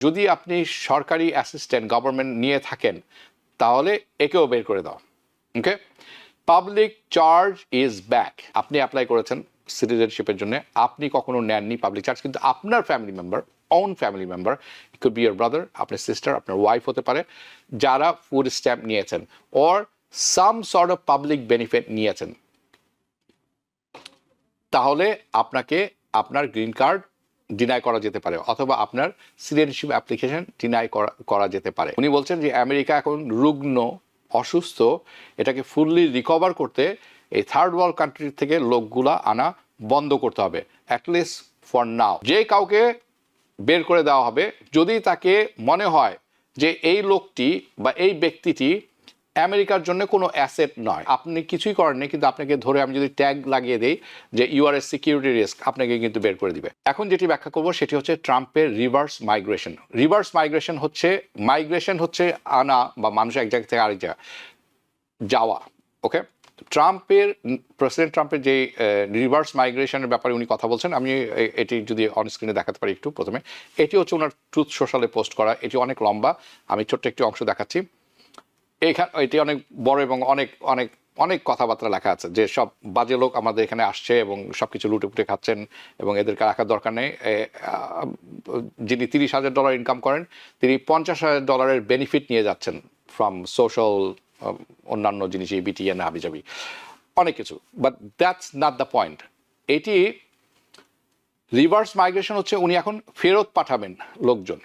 যদি আপনি সরকারি অ্যাসিস্ট্যান্ট গভর্নমেন্ট নিয়ে থাকেন তাহলে একেও বের করে দাও। Okay, public charge is back. আপনি অ্যাপ্লাই করেছেন সিটিজেনশিপের জন্য, আপনি কখনো নেননি পাবলিক চার্জ, কিন্তু আপনার family member, on family member, it could be your brother, আপনার সিস্টার, আপনার ওয়াইফ হতে পারে, যারা ফুড স্ট্যাম্প নিয়েছেন or some sort of public benefit নিয়েছেন, তাহলে আপনাকে আপনার গ্রিন কার্ড ডিনাই করা যেতে পারে, অথবা আপনার সিটিজেনশিপ অ্যাপ্লিকেশন ডিনাই করা যেতে পারে। উনি বলছেন যে আমেরিকা এখন রুগ্ন, অসুস্থ, এটাকে ফুললি রিকভার করতে এই থার্ড ওয়ার্ল্ড কান্ট্রি থেকে লোকগুলা আনা বন্ধ করতে হবে, অ্যাটলিস্ট ফর নাও। যে কাউকে বের করে দেওয়া হবে যদি তাকে মনে হয় যে এই লোকটি বা এই ব্যক্তিটি আমেরিকার জন্য কোনো অ্যাসেট নয়। আপনি কিছুই করেননি, কিন্তু আপনাকে ধরে আমি যদি ট্যাগ লাগিয়ে দিই যে you are a security risk, আপনাকে কিন্তু বের করে দিবে। এখন যেটি ব্যাখ্যা করব সেটি হচ্ছে ট্রাম্পের রিভার্স মাইগ্রেশন। রিভার্স মাইগ্রেশন হচ্ছে আনা বা মানুষ এক জায়গা থেকে আরেক জায়গা যাওয়া। ওকে, প্রেসিডেন্ট ট্রাম্পের যে রিভার্স মাইগ্রেশনের ব্যাপারে উনি কথা বলছেন, আমি এটি যদি অনস্ক্রিনে দেখাতে পারি একটু। প্রথমে এটি হচ্ছে ওনার ট্রুথ সোশ্যালে পোস্ট করা, এটি অনেক লম্বা, আমি ছোট্ট একটি অংশ দেখাচ্ছি। এটি অনেক বড় এবং অনেক অনেক অনেক কথাবার্তা লেখা আছে যে সব বাজে লোক আমাদের এখানে আসছে এবং সব কিছু লুটে পুটে খাচ্ছেন এবং এদেরকে রাখার দরকার নেই। যিনি $30,000 ইনকাম করেন তিনি $50,000 বেনিফিট নিয়ে যাচ্ছেন ফ্রম সোশ্যাল অন্যান্য জিনিস, বিটিএন হাবিজাবি অনেক কিছু। But that's not the point. এটি রিভার্স মাইগ্রেশন হচ্ছে উনি এখন ফেরত পাঠাবেন লোকজন।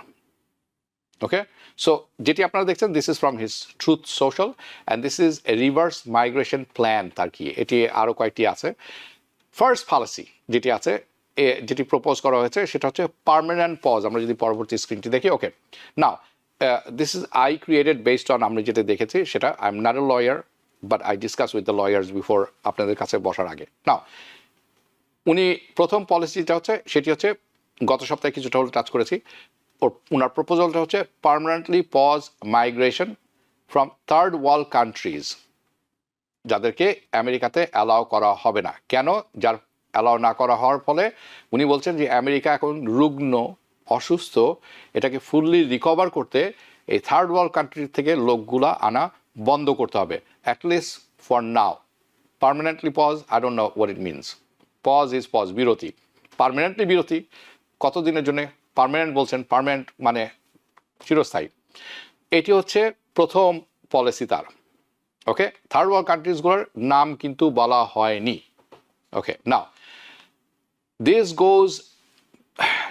ওকে, সো যেটি আপনারা দেখছেন, this is from his Truth Social and this is a reverse migration plan. তার কি এটি আরও কয়েকটি আছে। ফার্স্ট পলিসি যেটি আছে, যেটি প্রপোজ করা হয়েছে সেটা হচ্ছে পার্মানেন্ট পজ। আমরা যদি পরবর্তী স্ক্রিনটি দেখি, okay, now this is I created based on আমরা যেটা দেখেছি সেটা। I am not a lawyer but I discuss with the lawyers before আপনাদের কাছে বসার আগে। নাও উনি প্রথম পলিসিটা হচ্ছে, সেটি হচ্ছে গত সপ্তাহে কিছুটা হলে টাচ করেছি। ওনার প্রপোজালটা হচ্ছে permanently pause migration from third world countries, যাদেরকে আমেরিকাতে অ্যালাউ করা হবে না। কেন? যার অ্যালাউ না করা হওয়ার ফলে উনি বলছেন যে আমেরিকা এখন রুগ্ন, অসুস্থ, এটাকে ফুললি রিকভার করতে এই থার্ড ওয়ার্ল্ড কান্ট্রি থেকে লোকগুলা আনা বন্ধ করতে হবে, at least for now. Permanently pause, I don't know what it means. Pause is pause, বিরতি। পার্মানেন্টলি বিরতি কতদিনের জন্য? পার্মানেন্ট বলছেন, পার্মানেন্ট মানে চিরস্থায়ী। এটি হচ্ছে প্রথম পলিসি তার। ওকে, থার্ড ওয়ার্ল্ড কান্ট্রিজগুলোর নাম কিন্তু বলা হয়নি। Okay, now this goes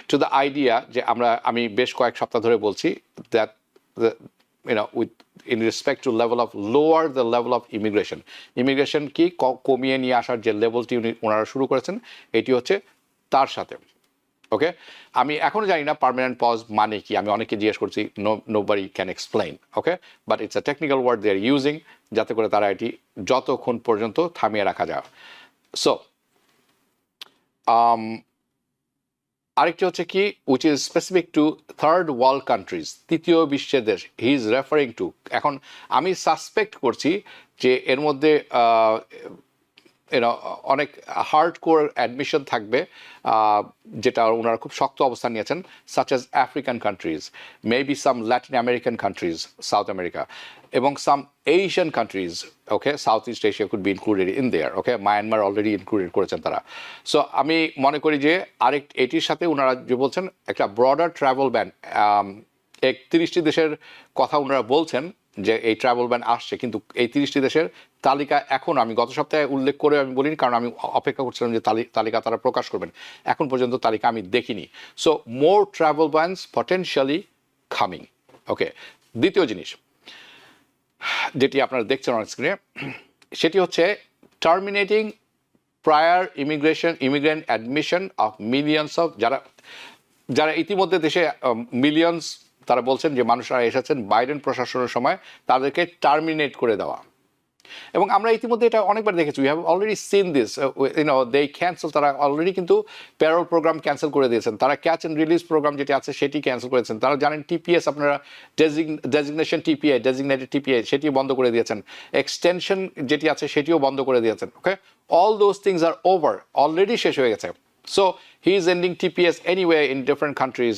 to the idea যে আমি বেশ কয়েক সপ্তাহ ধরে বলছি that with in respect to level of lower the level of immigration কি কমিয়ে নিয়ে আসার যে লেভেলটি ওনারা শুরু করেছেন, এটি হচ্ছে তার সাথে। ওকে, আমি এখনও জানি না পার্মানেন্ট পজ মানে কি, আমি অনেককে জিজ্ঞেস করছি, nobody can explain. Okay, but it's a technical word they are using, যাতে করে তারা এটি যতক্ষণ পর্যন্ত থামিয়ে রাখা যায়। সো আরেকটি হচ্ছে কি, which is specific to third world countries, তৃতীয় বিশ্বের দেশ হি ইজ রেফারিং টু। এখন আমি সাসপেক্ট করছি যে এর মধ্যে অনেক হার্ড কোর অ্যাডমিশন থাকবে, যেটা ওনারা খুব শক্ত অবস্থান নিয়েছেন, such as African countries, maybe some Latin American countries, South America, এবং some Asian countries. Okay, South East Asia could be included in there. Okay, Myanmar already included করেছেন তারা। সো আমি মনে করি যে এটির সাথে ওনারা যে বলছেন একটা ব্রডার ট্রাভেল ব্যান, 31টি দেশের কথা ওনারা বলছেন যে এই ট্রাভেল ব্যান আসছে, কিন্তু এই 30টি দেশের তালিকা এখন আমি গত সপ্তাহে উল্লেখ করে আমি বলিনি, কারণ আমি অপেক্ষা করছিলাম যে তালিকা তারা প্রকাশ করবেন। এখন পর্যন্ত তালিকা আমি দেখিনি। So more travel bans potentially coming. Okay, দ্বিতীয় জিনিস যেটি আপনারা দেখছেন অন স্ক্রিনে, সেটি হচ্ছে terminating prior immigrant admission of millions of, যারা ইতিমধ্যে দেশে মিলিয়নস, তারা বলছেন যে মানুষরা এসেছেন বাইডেন প্রশাসনের সময়, তাদেরকে টার্মিনেট করে দেওয়া। এবং আমরা ইতিমধ্যে এটা অনেকবার দেখেছি, we have already seen this, they cancel, তারা অলরেডি কিন্তু প্যারোল প্রোগ্রাম ক্যান্সেল করে দিয়েছেন, তারা ক্যাচ অ্যান্ড রিলিজ প্রোগ্রাম যেটি আছে সেটি ক্যান্সেল করেছেন, তারা জানেন টিপিএস, আপনারা ডেজিগনেটেড টিপিএ সেটিও বন্ধ করে দিয়েছেন, এক্সটেনশন যেটি আছে সেটিও বন্ধ করে দিয়েছেন। Okay, all those things are over, already শেষ হয়ে গেছে। So he is ending TPS anyway in different countries,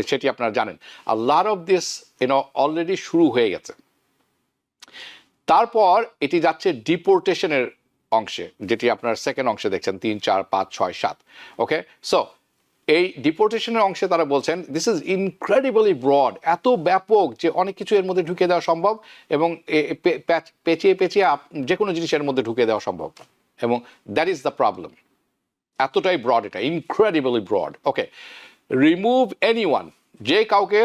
সেটি আপনারা জানেন। আর লট অফ দিস অলরেডি শুরু হয়ে গেছে। তারপর এটি যাচ্ছে ডিপোর্টেশনের অংশে, যেটি আপনার সেকেন্ড অংশে দেখছেন 3, 4, 5, 6, 7। ওকে, সো এই ডিপোর্টেশনের অংশে তারা বলছেন দিস ইজ ইনক্রেডিবলি ব্রড, এত ব্যাপক যে অনেক কিছু এর মধ্যে ঢুকে দেওয়া সম্ভব, এবং পেঁচিয়ে পেঁচিয়ে যে কোনো জিনিস এর মধ্যে ঢুকে দেওয়া সম্ভব, এবং দ্যাট ইজ দ্য প্রবলেম। এতটাই ব্রড, এটা ইনক্রেডিবলি ব্রড। ওকে, রিমুভ এনিওয়ান, যে কাউকে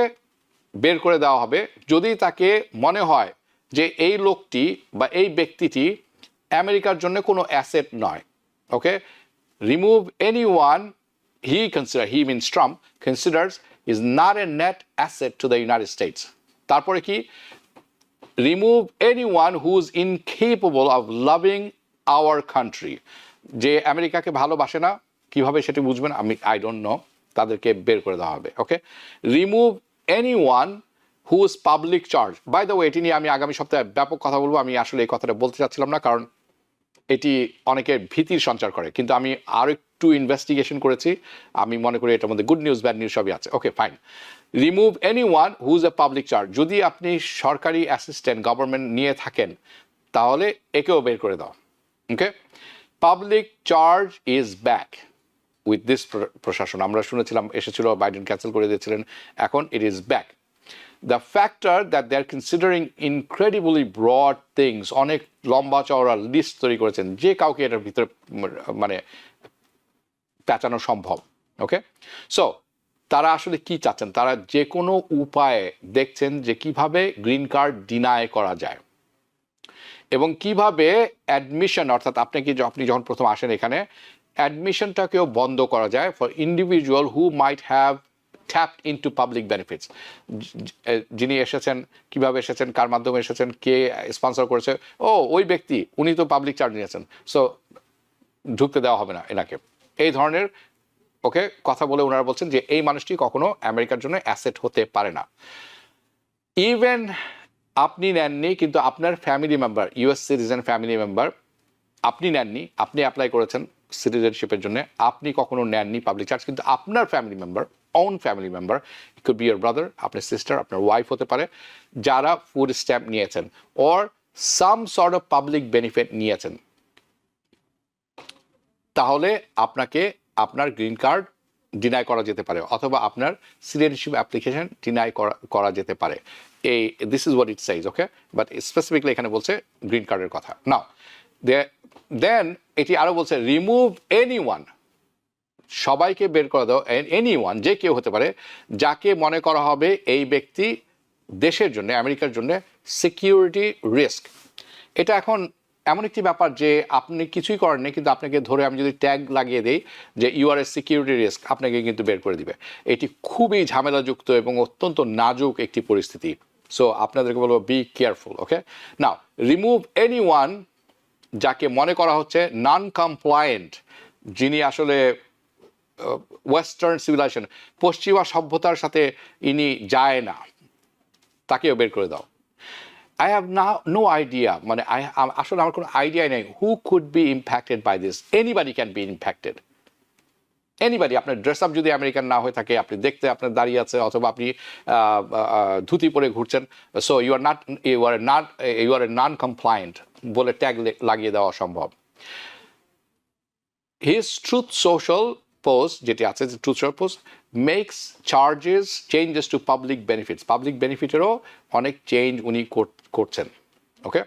বের করে দেওয়া হবে যদি তাকে মনে হয় যে এই লোকটি বা এই ব্যক্তিটি আমেরিকার জন্য কোনো অ্যাসেট নয়। Okay, remove anyone he means Trump considers is not a net asset to the United States. তারপরে কি, remove anyone who is incapable of loving our country, যে আমেরিকাকে ভালোবাসে না, কিভাবে সেটি বুঝবেন I don't know, তাদেরকে বের করে দেওয়া হবে। ওকে, remove anyone who is public charge. By the way, এটি নিয়ে আমি আগামী সপ্তাহে ব্যাপক কথা বলবো। আমি আসলে এই কথাটা বলতে চাচ্ছিলাম না, কারণ এটি অনেকের ভীতির সঞ্চার করে, কিন্তু আমি আরও একটু ইনভেস্টিগেশন করেছি, আমি মনে করি এটার মধ্যে গুড নিউজ ব্যাড নিউজ সবই আছে। Okay, fine. Remove anyone who is a public charge, যদি আপনি সরকারি অ্যাসিস্ট্যান্ট গভর্নমেন্ট নিয়ে থাকেন তাহলে একেও বের করে দাও। Okay, public charge is back with this প্রশাসন। আমরা শুনেছিলাম এসেছিল, বাইডেন ক্যান্সেল করে দিয়েছিলেন, এখন it is back. The factor that they're considering incredibly broad things, অনেক লম্বা চওড়া লিস্ট তৈরি করেছেন, যে কাউকে এটার ভিতরে মানে পেঁচানো সম্ভব। ওকে, সো তারা আসলে কি চাচ্ছেন, তারা যে কোনো উপায়ে দেখছেন যে কিভাবে গ্রিন কার্ড ডিনাই করা যায়, এবং কিভাবে অ্যাডমিশন, অর্থাৎ আপনি যখন প্রথম আসেন এখানে অ্যাডমিশনটাকেও বন্ধ করা যায় for individual who might have tapped into public benefits. যিনি এসেছেন, কিভাবে এসেছেন, কার মাধ্যমে এসেছেন, কে স্পন্সর করেছে, ওই ব্যক্তি, উনি তো পাবলিক চার্জ নিয়েছেন, সো ঢুকতে দেওয়া হবে না এনাকে, এই ধরনের ওকে কথা বলে ওনারা বলছেন যে এই মানুষটি কখনো আমেরিকার জন্য অ্যাসেট হতে পারে না। ইভেন আপনি নেননি, কিন্তু আপনার family member, US citizen family member, আপনি নেননি, আপনি অ্যাপ্লাই করেছেন সিটিজেনশিপের জন্য, আপনি কখনো নেননি পাবলিক চার্জ, কিন্তু আপনার family member, own family member, it could be your brother, আপনার সিস্টার, আপনার ওয়াইফ হতে পারে, যারা ফুড স্ট্যাম্প নিয়েছেন or some sort of public benefit নিয়েছেন, তাহলে আপনাকে আপনার গ্রিন কার্ড ডিনাই করা যেতে পারে, অথবা আপনার সিটিজেনশিপ অ্যাপ্লিকেশন ডিনাই করা যেতে পারে। This is what it সেইজ। Okay, but specifically এখানে বলছে গ্রিন কার্ডের কথা। নাও দেন এটি আরও বলছে রিমুভ এনিওয়ান, সবাইকে বের করে দাও, এনিওয়ান, যে কেউ হতে পারে, যাকে মনে করা হবে এই ব্যক্তি দেশের জন্য, আমেরিকার জন্য সিকিউরিটি রিস্ক। এটা এখন এমন একটি ব্যাপার যে আপনি কিছুই করেন না, কিন্তু আপনাকে ধরে আমি যদি ট্যাগ লাগিয়ে দিই যে you are a security risk, আপনাকে কিন্তু বের করে দিবে। এটি খুবই ঝামেলাযুক্ত এবং অত্যন্ত নাজুক একটি পরিস্থিতি। সো আপনাদেরকে বলবো be careful. Okay, now remove anyone, যাকে মনে করা হচ্ছে নন কমপ্লায়েন্ট, যিনি আসলে ওয়েস্টার্ন সিভিলাইজেশন, পশ্চিমা সভ্যতার সাথে ইনি যায় না, তাকেও বের করে দাও। আই হ্যাভ নো আইডিয়া, মানে আসলে আমার কোনো আইডিয়াই নেই who could be impacted by this. Anybody can be impacted, anybody. আপনার ড্রেস আপ যদি আমেরিকান না হয়ে থাকে, আপনি দেখতে আপনার দাঁড়িয়ে আছে, অথবা আপনি ধুতি পরে ঘুরছেন, so you are non compliant বলে ট্যাগ লাগিয়ে দেওয়া সম্ভব। হিজ ট্রুথ সোশ্যাল পোস্ট, যেটি আছে যে truth social post, makes changes to public benefits, public বেনিফিটেরও অনেক চেঞ্জ উনি করছেন। Okay,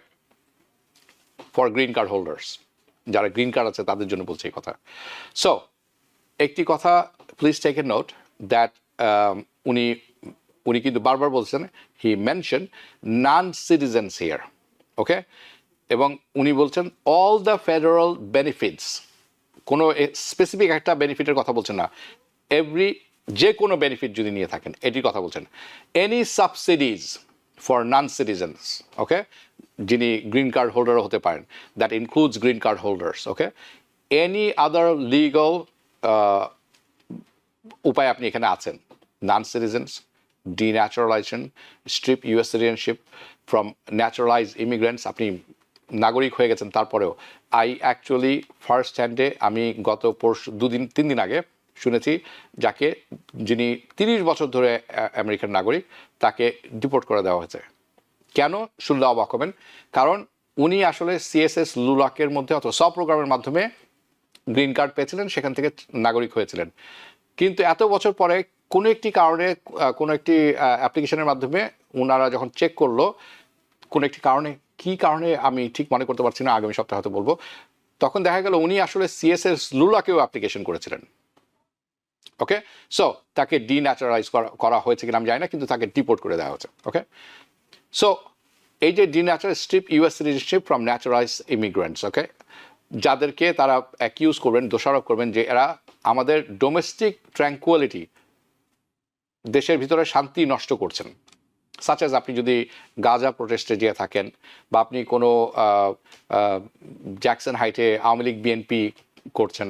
for green card holders, যারা গ্রিন কার্ড আছে তাদের জন্য বলছে এই কথা। সো একটি কথা please take a note that উনি কিন্তু বারবার বলছেন, he mention non citizens here. Okay, এবং উনি বলছেন অল দ্য ফেডারাল বেনিফিটস, কোনো স্পেসিফিক একটা বেনিফিটের কথা বলছেন না, যে কোনো বেনিফিট যদি নিয়ে থাকেন এটির কথা বলছেন। Any subsidies for non citizens, okay, যিনি গ্রিন কার্ড হোল্ডারও হতে পারেন, that includes green card holders. Okay, any other legal উপায় আপনি এখানে আছেন, non citizens, denaturalization, strip US citizenship from naturalize immigrants, আপনি নাগরিক হয়ে গেছেন তারপরেও। অ্যাকচুয়ালি ফার্স্ট হ্যান্ডে আমি গত 3 দিন আগে শুনেছি যাকে যিনি 30 বছর ধরে আমেরিকান নাগরিক, তাকে ডিপোর্ট করে দেওয়া হয়েছে। কেন শুনলে অবাক হবেন, কারণ উনি আসলে সিএসএস লুলাকের মধ্যে অথবা সব প্রোগ্রামের মাধ্যমে গ্রিন কার্ড পেয়েছিলেন, সেখান থেকে নাগরিক হয়েছিলেন। কিন্তু এত বছর পরে কোনো একটি কারণে, কোনো একটি অ্যাপ্লিকেশনের মাধ্যমে ওনারা যখন চেক করলো, কোনো একটি কারণে, কি কারণে আমি ঠিক মনে করতে পারছি না, আগামী সপ্তাহে হয়তো বলবো, তখন দেখা গেল উনি আসলে সিএসএস লুলাকেও অ্যাপ্লিকেশন করেছিলেন। ওকে, সো তাকে ডিন্যাচারালাইজ করা হয়েছে কিনা আমি জানি না, কিন্তু তাকে ডিপোর্ট করে দেওয়া হয়েছে। ওকে, সো এই যে denatural strip US citizenship from naturalize immigrants, okay, যাদেরকে তারা অ্যাকিউজ করবেন, দোষারোপ করবেন যে এরা আমাদের ডোমেস্টিক ট্র্যাঙ্কুয়ালিটি, দেশের ভিতরে শান্তি নষ্ট করছেন। সাচ অ্যাজ আপনি যদি গাজা প্রোটেস্টে গিয়ে থাকেন, বা আপনি কোনো জ্যাকসন হাইটে আওয়ামী লীগ বিএনপি করছেন,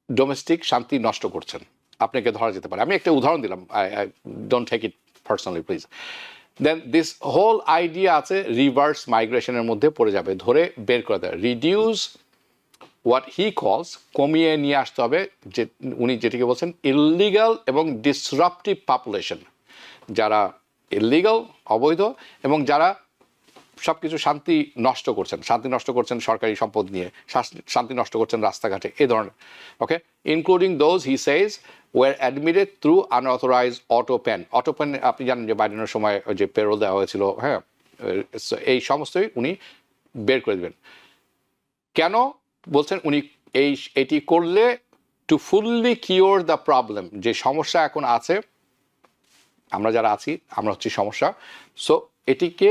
ডোমেস্টিক শান্তি নষ্ট করছেন, আপনাকে ধরা যেতে পারে। আমি একটা উদাহরণ দিলাম, I don't take it personally please. Then this whole idea আছে রিভার্স মাইগ্রেশনের মধ্যে পড়ে যাবে, ধরে বের করে দেয়, রিডিউস হোয়াট হি কলস, কমিয়ে নিয়ে আসতে হবে, যে উনি যেটিকে বলছেন ইললিগাল এবং ডিসরাপটিভ পপুলেশন, যারা ইললিগাল অবৈধ এবং যারা সব কিছু শান্তি নষ্ট করছেন সরকারি সম্পদ নিয়ে, শান্তি নষ্ট করছেন রাস্তাঘাটে, এই ধরনের। Okay, including those he says were admitted through unauthorize autopen আপনি জানেন যে বাইডেনের সময় যে পেরোল দেওয়া হয়েছিল, হ্যাঁ, এই সমস্তই উনি বের করে দেবেন। কেন বলছেন উনি এটি করলে to fully cure the problem, যে সমস্যা এখন আছে, আমরা যারা আছি আমরা হচ্ছে সমস্যা, সো এটিকে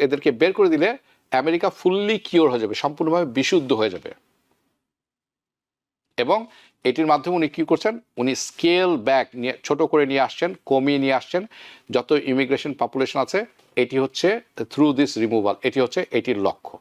এদেরকে বের করে দিলে আমেরিকা ফুললি কিওর হয়ে যাবে, সম্পূর্ণভাবে বিশুদ্ধ হয়ে যাবে। এবং এটির মাধ্যমে উনি কী করছেন, উনি স্কেল ব্যাক নিয়ে, ছোট করে নিয়ে আসছেন, কমিয়ে নিয়ে আসছেন যত ইমিগ্রেশন পপুলেশন আছে। এটি হচ্ছে থ্রু দিস রিমুভাল, এটি হচ্ছে এটির লক্ষ্য।